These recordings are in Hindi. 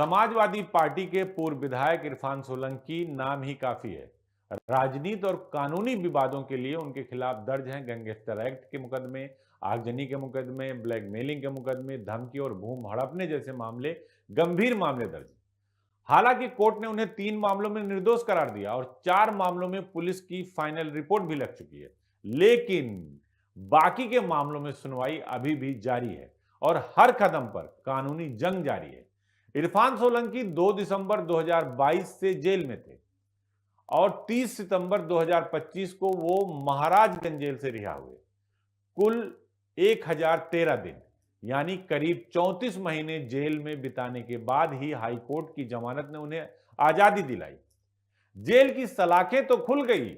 समाजवादी पार्टी के पूर्व विधायक इरफान सोलंकी नाम ही काफी है। राजनीति और कानूनी विवादों के लिए उनके खिलाफ दर्ज हैं गैंगस्टर एक्ट के मुकदमे, आगजनी के मुकदमे, ब्लैकमेलिंग के मुकदमे, धमकी और भूम हड़पने जैसे मामले, गंभीर मामले दर्ज हैं। हालांकि कोर्ट ने उन्हें 3 मामलों में निर्दोष करार दिया और 4 मामलों में पुलिस की फाइनल रिपोर्ट भी लग चुकी है। लेकिन बाकी के मामलों में सुनवाई अभी भी जारी है और हर कदम पर कानूनी जंग जारी है। इरफान सोलंकी 2 दिसंबर 2022 से जेल में थे और 30 सितंबर 2025 को वो महाराजगंज जेल से रिहा हुए। कुल 1013 दिन यानी करीब 34 महीने जेल में बिताने के बाद ही हाई कोर्ट की जमानत ने उन्हें आजादी दिलाई। जेल की सलाखें तो खुल गई,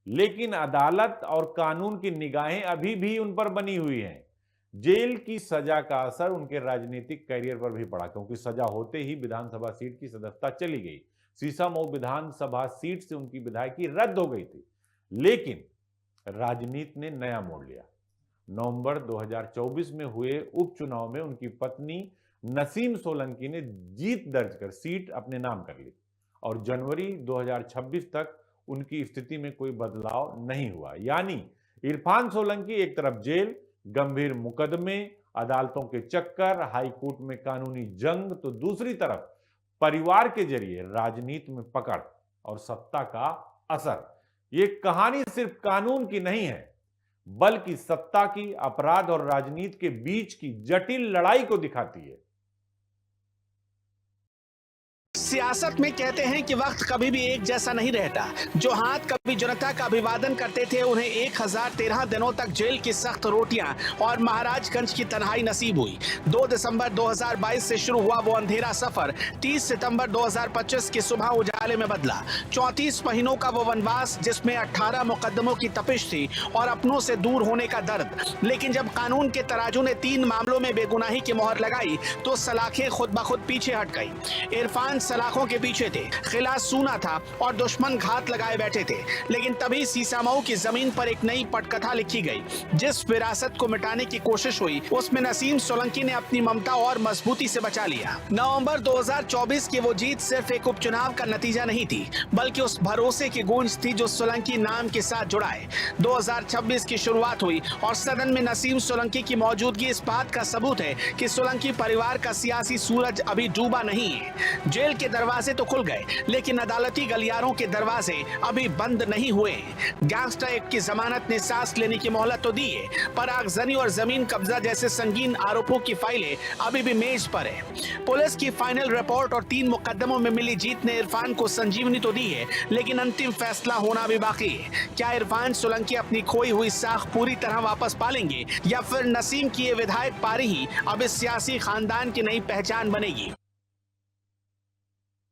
लेकिन अदालत और कानून की निगाहें अभी भी उन पर बनी हुई हैं। जेल की सजा का असर उनके राजनीतिक करियर पर भी पड़ा, क्योंकि सजा होते ही विधानसभा सीट की सदस्यता चली गई। सीसामऊ विधानसभा सीट से उनकी विधायकी रद्द हो गई थी, लेकिन राजनीति ने नया मोड़ लिया। नवंबर 2024 में हुए उपचुनाव में उनकी पत्नी नसीम सोलंकी ने जीत दर्ज कर सीट अपने नाम कर ली और जनवरी 2026 तक उनकी स्थिति में कोई बदलाव नहीं हुआ। यानी इरफान सोलंकी एक तरफ जेल, गंभीर मुकदमे, अदालतों के चक्कर, हाई कोर्ट में कानूनी जंग, तो दूसरी तरफ परिवार के जरिए राजनीति में पकड़ और सत्ता का असर। ये कहानी सिर्फ कानून की नहीं है, बल्कि सत्ता की, अपराध और राजनीति के बीच की जटिल लड़ाई को दिखाती है। सियासत में कहते हैं कि वक्त कभी भी एक जैसा नहीं रहता। जो हाथ कभी जनता का अभिवादन करते थे, उन्हें 1013 दिनों तक जेल की सख्त रोटियां और महाराजगंज की तन्हाई नसीब हुई। 2 दिसंबर 2022 से शुरू हुआ वो अंधेरा सफर 30 सितंबर 2025 की सुबह उजाले में बदला। 34 महीनों का वो वनवास, जिसमें 18 मुकदमों की तपिश थी और अपनों से दूर होने का दर्द। लेकिन जब कानून के तराजू ने 3 मामलों में बेगुनाही की मोहर लगाई, तो सलाखें खुद ब खुद पीछे हट गई। इरफान सलाखों के पीछे थे, किला सूना था और दुश्मन घात लगाए बैठे थे। लेकिन तभी सीसामऊ की जमीन पर एक नई पटकथा लिखी गई। जिस विरासत को मिटाने की कोशिश हुई, उसमें नसीम सोलंकी ने अपनी ममता और मजबूती से बचा लिया। नवंबर 2024 की वो जीत सिर्फ एक उपचुनाव का नतीजा नहीं थी, बल्कि उस भरोसे की गूंज थी जो सोलंकी नाम के साथ जुड़ा है। 2026 की शुरुआत हुई और सदन में नसीम सोलंकी की मौजूदगी इस बात का सबूत है कि सोलंकी परिवार का सियासी सूरज अभी डूबा नहीं है। जेल के दरवाजे तो खुल गए, लेकिन अदालती गलियारों के दरवाजे अभी बंद नहीं हुए। गैंगस्टर एक्ट की जमानत ने सांस लेने की मोहलत तो दी है, पर आगजनी और जमीन कब्जा जैसे संगीन आरोपों की फाइलें अभी भी मेज पर है। पुलिस की फाइनल रिपोर्ट और 3 मुकदमों में मिली जीत ने इरफान को संजीवनी तो दी है, लेकिन अंतिम फैसला होना भी बाकी है। क्या इरफान सोलंकी अपनी खोई हुई साख पूरी तरह वापस पालेंगे, या फिर नसीम की ये विधायक पारी ही अब इस सियासी खानदान की नई पहचान बनेगी?